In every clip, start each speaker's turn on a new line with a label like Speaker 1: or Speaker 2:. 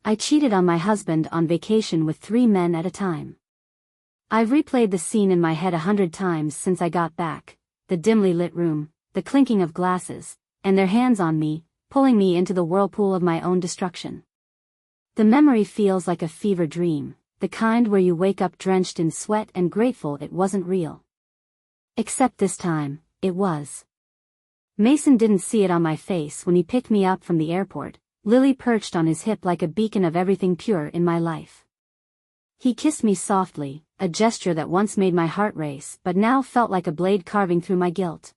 Speaker 1: I cheated on my husband on vacation with 3 men at a time. I've replayed the scene in my head 100 times since I got back, the dimly lit room, the clinking of glasses, and their hands on me, pulling me into the whirlpool of my own destruction. The memory feels like a fever dream, the kind where you wake up drenched in sweat and grateful it wasn't real. Except this time, it was. Mason didn't see it on my face when he picked me up from the airport, Lily perched on his hip like a beacon of everything pure in my life. He kissed me softly, a gesture that once made my heart race but now felt like a blade carving through my guilt.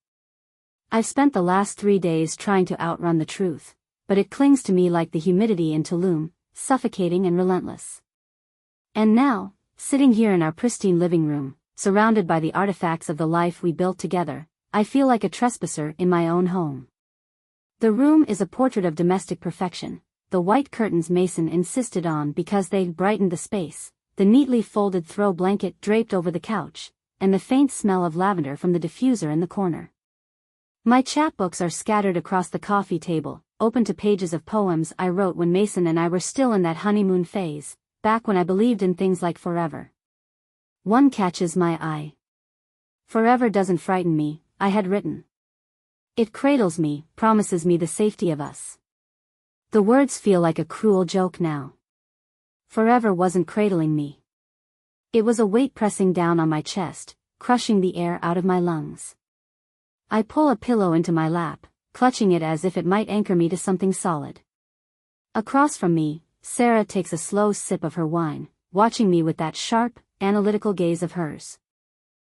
Speaker 1: I've spent the last 3 days trying to outrun the truth, but it clings to me like the humidity in Tulum, suffocating and relentless. And now, sitting here in our pristine living room, surrounded by the artifacts of the life we built together, I feel like a trespasser in my own home. The room is a portrait of domestic perfection, the white curtains Mason insisted on because they brightened the space, the neatly folded throw blanket draped over the couch, and the faint smell of lavender from the diffuser in the corner. My chapbooks are scattered across the coffee table, open to pages of poems I wrote when Mason and I were still in that honeymoon phase, back when I believed in things like forever. One catches my eye. Forever doesn't frighten me, I had written. It cradles me, promises me the safety of us. The words feel like a cruel joke now. Forever wasn't cradling me. It was a weight pressing down on my chest, crushing the air out of my lungs. I pull a pillow into my lap, clutching it as if it might anchor me to something solid. Across from me, Sarah takes a slow sip of her wine, watching me with that sharp, analytical gaze of hers.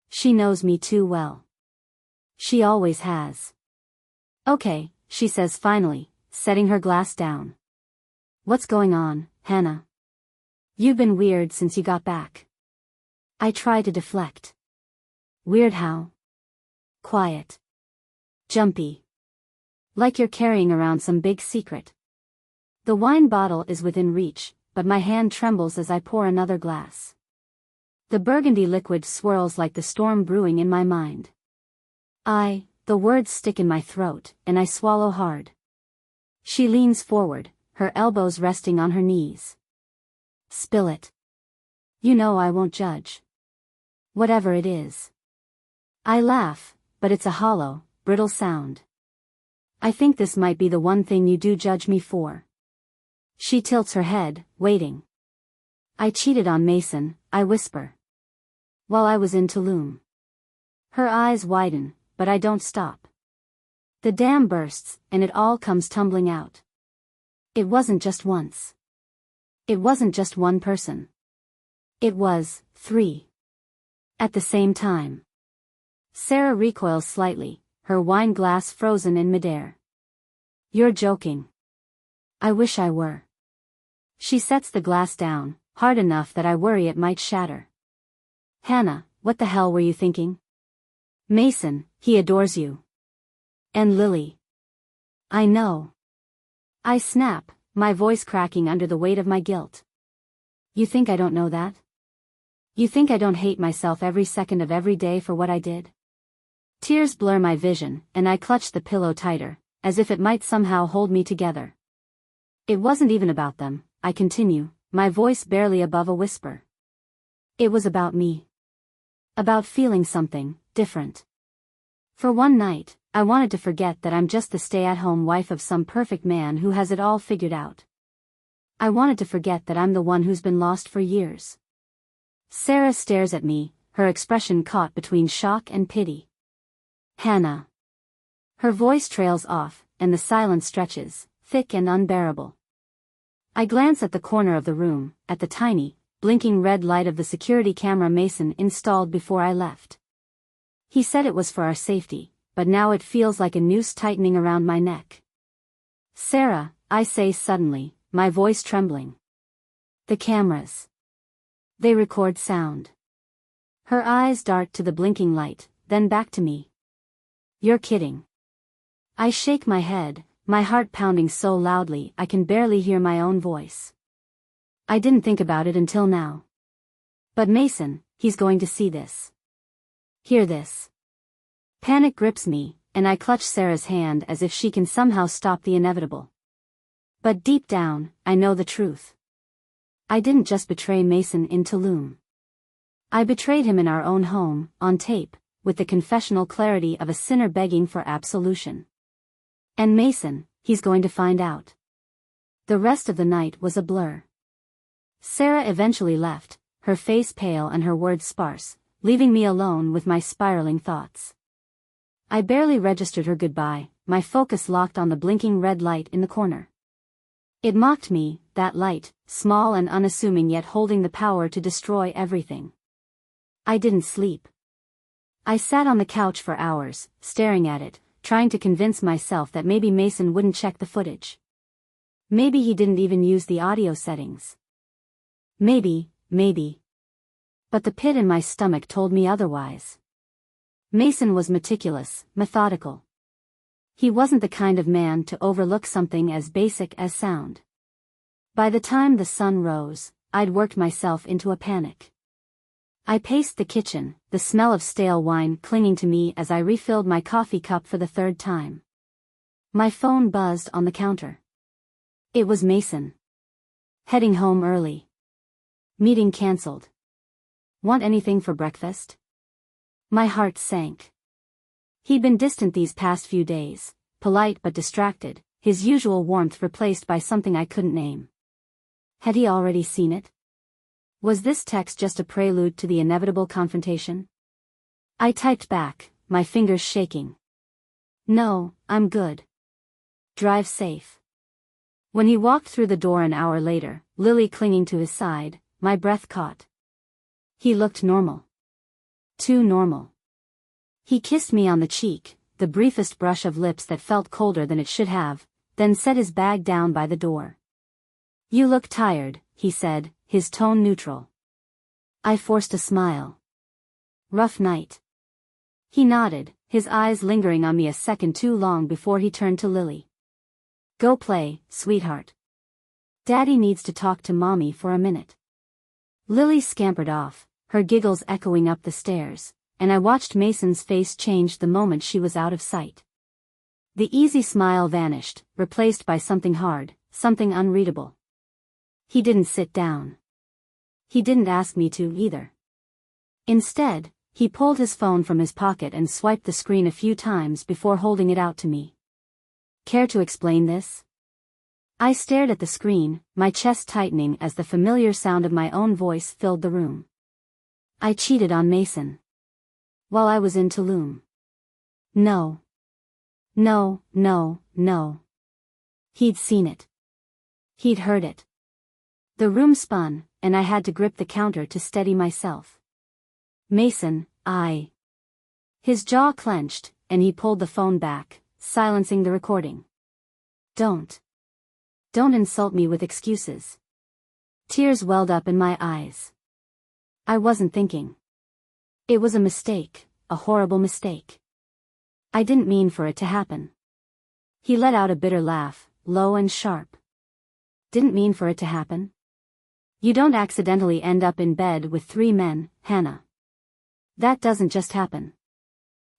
Speaker 1: She knows me too well. She always has. Okay, she says finally, setting her glass down. What's going on, Hannah? You've been weird since you got back. I try to deflect. Weird how? Quiet. Jumpy. Like you're carrying around some big secret. The wine bottle is within reach, but my hand trembles as I pour another glass. The burgundy liquid swirls like the storm brewing in my mind. The words stick in my throat, and I swallow hard. She leans forward, her elbows resting on her knees. Spill it. You know I won't judge. Whatever it is. I laugh, but it's a hollow, brittle sound. I think this might be the one thing you do judge me for. She tilts her head, waiting. I cheated on Mason, I whisper. While I was in Tulum. Her eyes widen, but I don't stop. The dam bursts, and it all comes tumbling out. It wasn't just once. It wasn't just one person. It was 3. At the same time. Sarah recoils slightly, her wine glass frozen in midair. You're joking. I wish I were. She sets the glass down, hard enough that I worry it might shatter. Hannah, what the hell were you thinking? Mason, he adores you. And Lily. I know. I snap, my voice cracking under the weight of my guilt. You think I don't know that? You think I don't hate myself every second of every day for what I did? Tears blur my vision, and I clutch the pillow tighter, as if it might somehow hold me together. It wasn't even about them, I continue, my voice barely above a whisper. It was about me. About feeling something different. For one night, I wanted to forget that I'm just the stay-at-home wife of some perfect man who has it all figured out. I wanted to forget that I'm the one who's been lost for years. Sarah stares at me, her expression caught between shock and pity. Hannah. Her voice trails off, and the silence stretches, thick and unbearable. I glance at the corner of the room, at the tiny, blinking red light of the security camera Mason installed before I left. He said it was for our safety, but now it feels like a noose tightening around my neck. Sarah, I say suddenly, my voice trembling. The cameras. They record sound. Her eyes dart to the blinking light, then back to me. You're kidding. I shake my head, my heart pounding so loudly I can barely hear my own voice. I didn't think about it until now. But Mason, he's going to see this. Hear this. Panic grips me, and I clutch Sarah's hand as if she can somehow stop the inevitable. But deep down, I know the truth. I didn't just betray Mason in Tulum. I betrayed him in our own home, on tape, with the confessional clarity of a sinner begging for absolution. And Mason, he's going to find out. The rest of the night was a blur. Sarah eventually left, her face pale and her words sparse, leaving me alone with my spiraling thoughts. I barely registered her goodbye, my focus locked on the blinking red light in the corner. It mocked me, that light, small and unassuming yet holding the power to destroy everything. I didn't sleep. I sat on the couch for hours, staring at it, trying to convince myself that maybe Mason wouldn't check the footage. Maybe he didn't even use the audio settings. Maybe. But the pit in my stomach told me otherwise. Mason was meticulous, methodical. He wasn't the kind of man to overlook something as basic as sound. By the time the sun rose, I'd worked myself into a panic. I paced the kitchen, the smell of stale wine clinging to me as I refilled my coffee cup for the third time. My phone buzzed on the counter. It was Mason. Heading home early. Meeting cancelled. Want anything for breakfast? My heart sank. He'd been distant these past few days, polite but distracted, his usual warmth replaced by something I couldn't name. Had he already seen it? Was this text just a prelude to the inevitable confrontation? I typed back, my fingers shaking. No, I'm good. Drive safe. When he walked through the door an hour later, Lily clinging to his side, my breath caught. He looked normal. Too normal. He kissed me on the cheek, the briefest brush of lips that felt colder than it should have, then set his bag down by the door. You look tired, he said, his tone neutral. I forced a smile. Rough night. He nodded, his eyes lingering on me a second too long before he turned to Lily. Go play, sweetheart. Daddy needs to talk to Mommy for a minute. Lily scampered off, her giggles echoing up the stairs, and I watched Mason's face change the moment she was out of sight. The easy smile vanished, replaced by something hard, something unreadable. He didn't sit down. He didn't ask me to either. Instead, he pulled his phone from his pocket and swiped the screen a few times before holding it out to me. Care to explain this? I stared at the screen, my chest tightening as the familiar sound of my own voice filled the room. I cheated on Mason. While I was in Tulum. No. He'd seen it. He'd heard it. The room spun, and I had to grip the counter to steady myself. Mason, His jaw clenched, and he pulled the phone back, silencing the recording. Don't insult me with excuses. Tears welled up in my eyes. I wasn't thinking. It was a mistake, a horrible mistake. I didn't mean for it to happen. He let out a bitter laugh, low and sharp. Didn't mean for it to happen? You don't accidentally end up in bed with 3 men, Hannah. That doesn't just happen.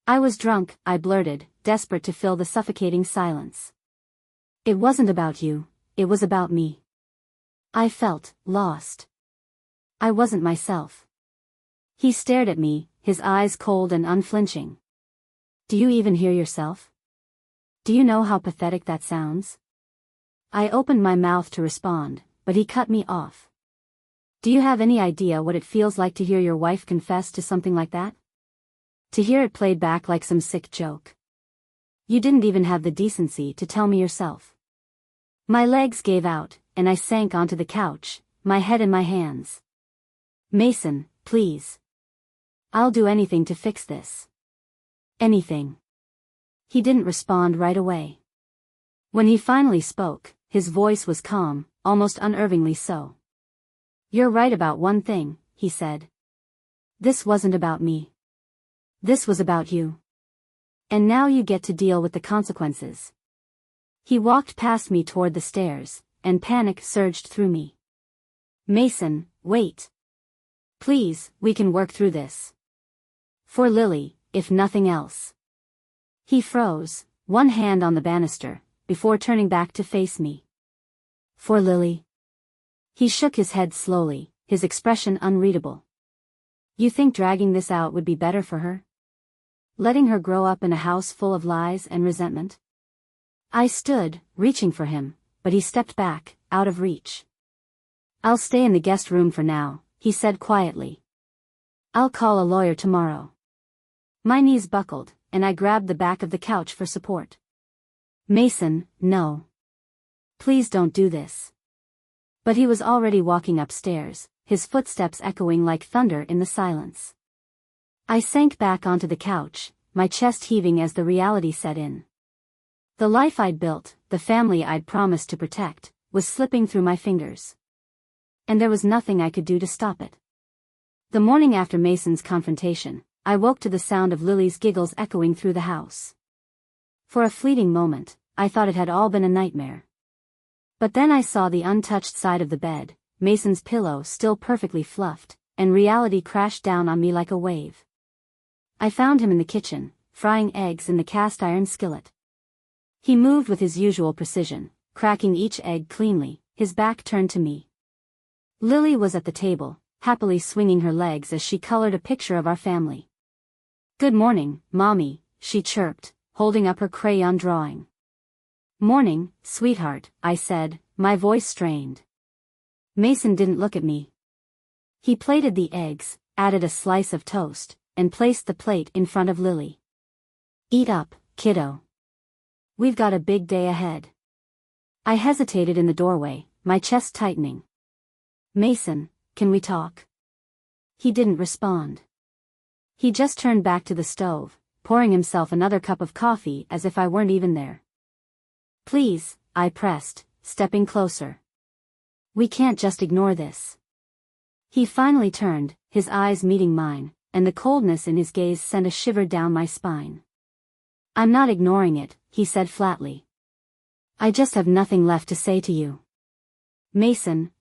Speaker 1: I was drunk, I blurted, desperate to fill the suffocating silence. It wasn't about you, it was about me. I felt lost. I wasn't myself. He stared at me, his eyes cold and unflinching. Do you even hear yourself? Do you know how pathetic that sounds? I opened my mouth to respond, but he cut me off. Do you have any idea what it feels like to hear your wife confess to something like that? To hear it played back like some sick joke. You didn't even have the decency to tell me yourself. My legs gave out, and I sank onto the couch, my head in my hands. Mason, please. I'll do anything to fix this. Anything. He didn't respond right away. When he finally spoke, his voice was calm, almost unnervingly so. You're right about one thing, he said. This wasn't about me. This was about you. And now you get to deal with the consequences. He walked past me toward the stairs, and panic surged through me. Mason, wait. Please, we can work through this. For Lily, if nothing else. He froze, one hand on the banister, before turning back to face me. For Lily? He shook his head slowly, his expression unreadable. You think dragging this out would be better for her? Letting her grow up in a house full of lies and resentment? I stood, reaching for him, but he stepped back, out of reach. I'll stay in the guest room for now, he said quietly. I'll call a lawyer tomorrow. My knees buckled, and I grabbed the back of the couch for support. Mason, no. Please don't do this. But he was already walking upstairs, his footsteps echoing like thunder in the silence. I sank back onto the couch, my chest heaving as the reality set in. The life I'd built, the family I'd promised to protect, was slipping through my fingers. And there was nothing I could do to stop it. The morning after Mason's confrontation, I woke to the sound of Lily's giggles echoing through the house. For a fleeting moment, I thought it had all been a nightmare. But then I saw the untouched side of the bed, Mason's pillow still perfectly fluffed, and reality crashed down on me like a wave. I found him in the kitchen, frying eggs in the cast-iron skillet. He moved with his usual precision, cracking each egg cleanly, his back turned to me. Lily was at the table, happily swinging her legs as she colored a picture of our family. Good morning, Mommy, she chirped, holding up her crayon drawing. Morning, sweetheart, I said, my voice strained. Mason didn't look at me. He plated the eggs, added a slice of toast, and placed the plate in front of Lily. Eat up, kiddo. We've got a big day ahead. I hesitated in the doorway, my chest tightening. Mason, can we talk? He didn't respond. He just turned back to the stove, pouring himself another cup of coffee as if I weren't even there. Please, I pressed, stepping closer. We can't just ignore this. He finally turned, his eyes meeting mine, and the coldness in his gaze sent a shiver down my spine. I'm not ignoring it, he said flatly. I just have nothing left to say to you. Mason,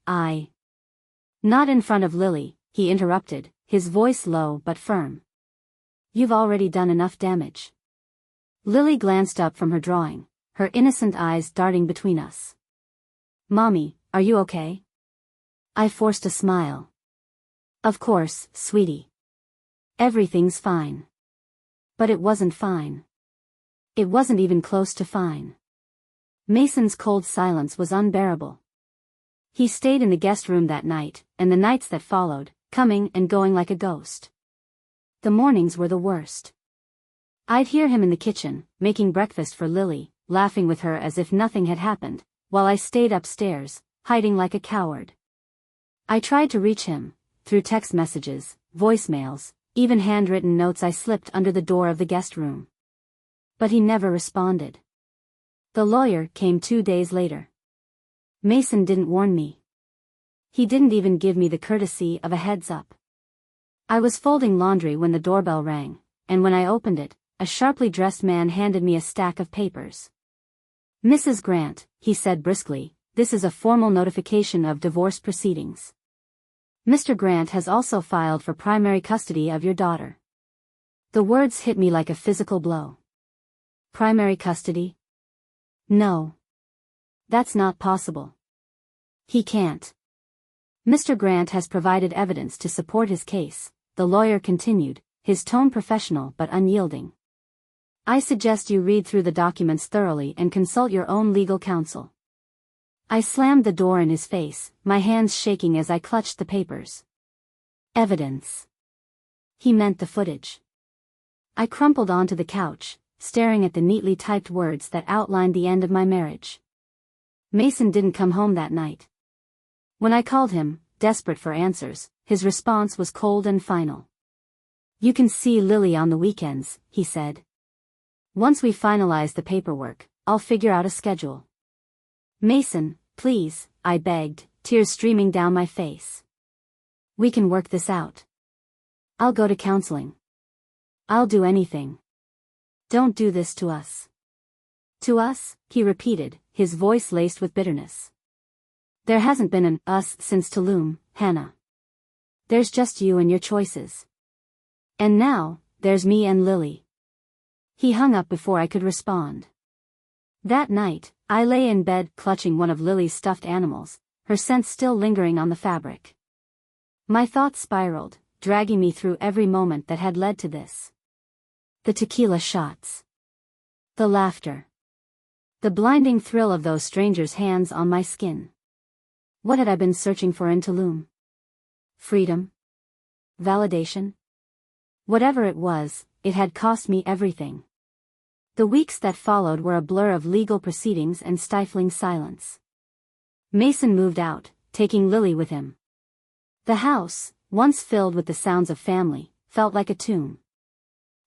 Speaker 1: Not in front of Lily, he interrupted, his voice low but firm. You've already done enough damage. Lily glanced up from her drawing, her innocent eyes darting between us. Mommy, are you okay? I forced a smile. Of course, sweetie. Everything's fine. But it wasn't fine. It wasn't even close to fine. Mason's cold silence was unbearable. He stayed in the guest room that night, and the nights that followed, coming and going like a ghost. The mornings were the worst. I'd hear him in the kitchen, making breakfast for Lily, laughing with her as if nothing had happened, while I stayed upstairs, hiding like a coward. I tried to reach him, through text messages, voicemails, even handwritten notes I slipped under the door of the guest room. But he never responded. The lawyer came 2 days later. Mason didn't warn me. He didn't even give me the courtesy of a heads up. I was folding laundry when the doorbell rang, and when I opened it, a sharply dressed man handed me a stack of papers. Mrs. Grant, he said briskly, this is a formal notification of divorce proceedings. Mr. Grant has also filed for primary custody of your daughter. The words hit me like a physical blow. Primary custody? No. That's not possible. He can't. Mr. Grant has provided evidence to support his case, the lawyer continued, his tone professional but unyielding. I suggest you read through the documents thoroughly and consult your own legal counsel. I slammed the door in his face, my hands shaking as I clutched the papers. Evidence. He meant the footage. I crumpled onto the couch, staring at the neatly typed words that outlined the end of my marriage. Mason didn't come home that night. When I called him, desperate for answers, his response was cold and final. You can see Lily on the weekends, he said. Once we finalize the paperwork, I'll figure out a schedule. Mason, please, I begged, tears streaming down my face. We can work this out. I'll go to counseling. I'll do anything. Don't do this to us. To us, he repeated, his voice laced with bitterness. There hasn't been an us since Tulum, Hannah. There's just you and your choices. And now, there's me and Lily. He hung up before I could respond. That night, I lay in bed clutching one of Lily's stuffed animals, her scent still lingering on the fabric. My thoughts spiraled, dragging me through every moment that had led to this. The tequila shots. The laughter. The blinding thrill of those strangers' hands on my skin. What had I been searching for in Tulum? Freedom? Validation? Whatever it was, it had cost me everything. The weeks that followed were a blur of legal proceedings and stifling silence. Mason moved out, taking Lily with him. The house, once filled with the sounds of family, felt like a tomb.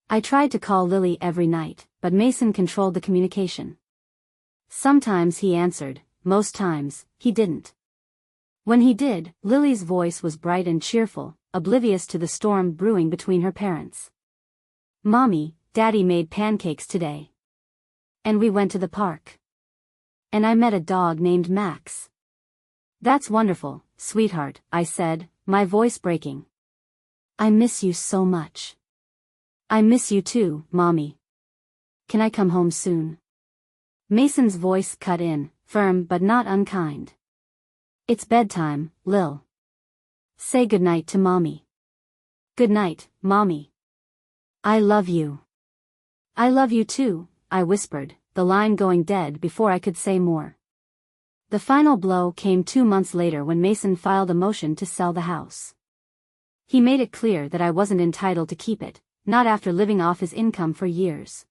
Speaker 1: I tried to call Lily every night, but Mason controlled the communication. Sometimes he answered, most times, he didn't. When he did, Lily's voice was bright and cheerful, oblivious to the storm brewing between her parents. "Mommy, Daddy made pancakes today. And we went to the park. And I met a dog named Max." "That's wonderful, sweetheart," I said, my voice breaking. "I miss you so much." "I miss you too, Mommy. Can I come home soon?" Mason's voice cut in, firm but not unkind. "It's bedtime, Lil. Say goodnight to Mommy." "Good night, Mommy. I love you." "I love you too," I whispered, the line going dead before I could say more. The final blow came 2 months later when Mason filed a motion to sell the house. He made it clear that I wasn't entitled to keep it, not after living off his income for years.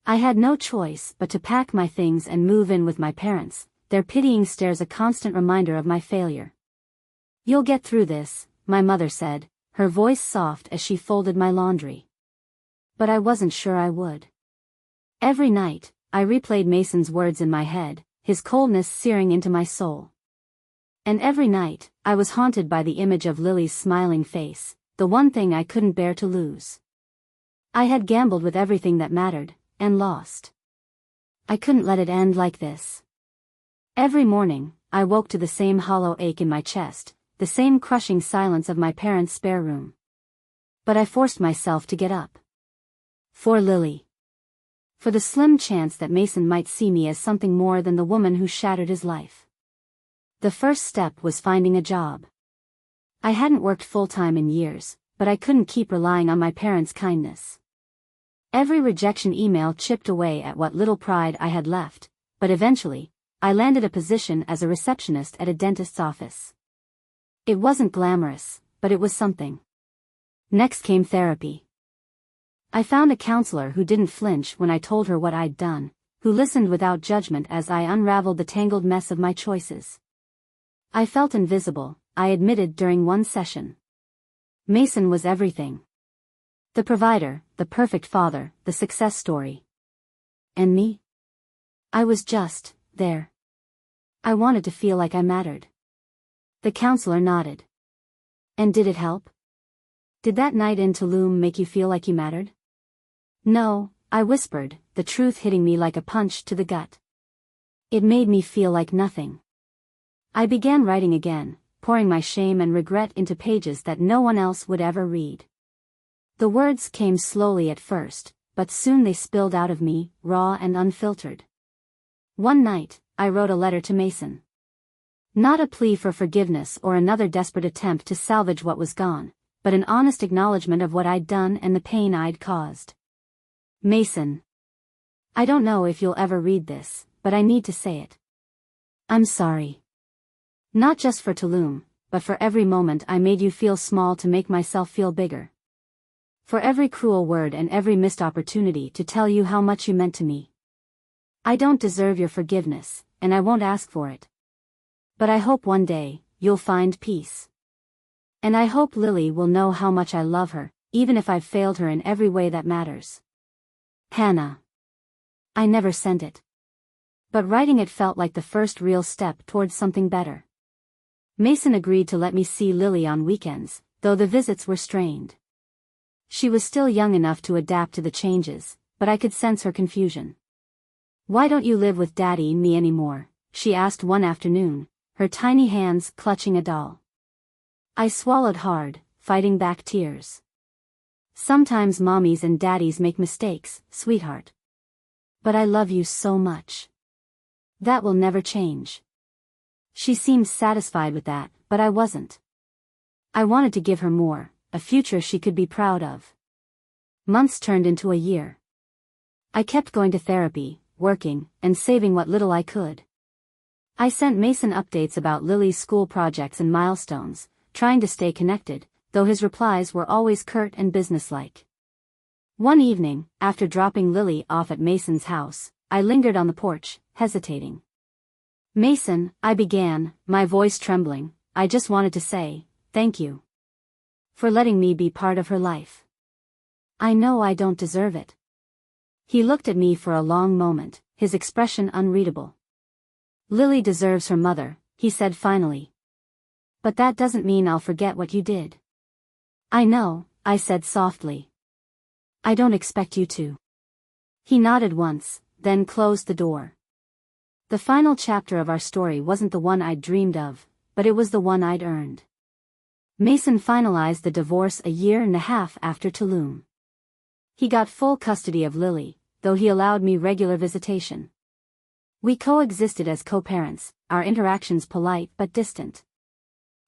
Speaker 1: I had no choice but to pack my things and move in with my parents, their pitying stares a constant reminder of my failure. "You'll get through this," my mother said, her voice soft as she folded my laundry. But I wasn't sure I would. Every night, I replayed Mason's words in my head, his coldness searing into my soul. And every night, I was haunted by the image of Lily's smiling face, the one thing I couldn't bear to lose. I had gambled with everything that mattered, and lost. I couldn't let it end like this. Every morning, I woke to the same hollow ache in my chest, the same crushing silence of my parents' spare room. But I forced myself to get up. For Lily. For the slim chance that Mason might see me as something more than the woman who shattered his life. The first step was finding a job. I hadn't worked full-time in years, but I couldn't keep relying on my parents' kindness. Every rejection email chipped away at what little pride I had left, but eventually, I landed a position as a receptionist at a dentist's office. It wasn't glamorous, but it was something. Next came therapy. I found a counselor who didn't flinch when I told her what I'd done, who listened without judgment as I unraveled the tangled mess of my choices. I felt invisible, I admitted during one session. Mason was everything. The provider, the perfect father, the success story. And me? I was just there. I wanted to feel like I mattered. The counselor nodded. "And did it help? Did that night in Tulum make you feel like you mattered?" "No," I whispered, the truth hitting me like a punch to the gut. "It made me feel like nothing." I began writing again, pouring my shame and regret into pages that no one else would ever read. The words came slowly at first, but soon they spilled out of me, raw and unfiltered. One night, I wrote a letter to Mason. Not a plea for forgiveness or another desperate attempt to salvage what was gone, but an honest acknowledgement of what I'd done and the pain I'd caused. "Mason. I don't know if you'll ever read this, but I need to say it. I'm sorry. Not just for Tulum, but for every moment I made you feel small to make myself feel bigger. For every cruel word and every missed opportunity to tell you how much you meant to me. I don't deserve your forgiveness, and I won't ask for it. But I hope one day, you'll find peace. And I hope Lily will know how much I love her, even if I've failed her in every way that matters. Hannah." I never sent it. But writing it felt like the first real step towards something better. Mason agreed to let me see Lily on weekends, though the visits were strained. She was still young enough to adapt to the changes, but I could sense her confusion. "Why don't you live with Daddy and me anymore?" she asked one afternoon, her tiny hands clutching a doll. I swallowed hard, fighting back tears. "Sometimes mommies and daddies make mistakes, sweetheart. But I love you so much. That will never change. She seemed satisfied with that, but I wasn't. I wanted to give her more, a future she could be proud of. Months turned into a year. I kept going to therapy, working, and saving what little I could. I sent Mason updates about Lily's school projects and milestones, trying to stay connected, though his replies were always curt and businesslike. One evening, after dropping Lily off at Mason's house, I lingered on the porch, hesitating. "Mason," I began, my voice trembling, "I just wanted to say, thank you. For letting me be part of her life. I know I don't deserve it." He looked at me for a long moment, his expression unreadable. "Lily deserves her mother," he said finally. "But that doesn't mean I'll forget what you did." "I know," I said softly. "I don't expect you to." He nodded once, then closed the door. The final chapter of our story wasn't the one I'd dreamed of, but it was the one I'd earned. Mason finalized the divorce a year and a half after Tulum. He got full custody of Lily, though he allowed me regular visitation. We coexisted as co-parents, our interactions polite but distant.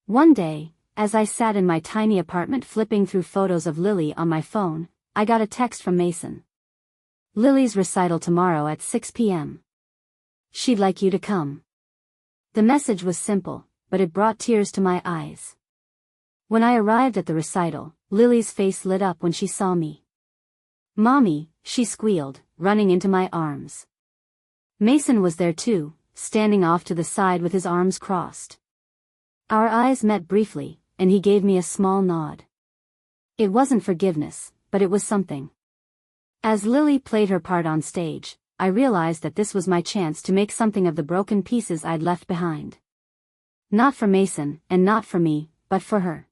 Speaker 1: One day, as I sat in my tiny apartment flipping through photos of Lily on my phone, I got a text from Mason. "Lily's recital tomorrow at 6 p.m. She'd like you to come." The message was simple, but it brought tears to my eyes. When I arrived at the recital, Lily's face lit up when she saw me. "Mommy," she squealed, running into my arms. Mason was there too, standing off to the side with his arms crossed. Our eyes met briefly, and he gave me a small nod. It wasn't forgiveness, but it was something. As Lily played her part on stage, I realized that this was my chance to make something of the broken pieces I'd left behind. Not for Mason, and not for me, but for her.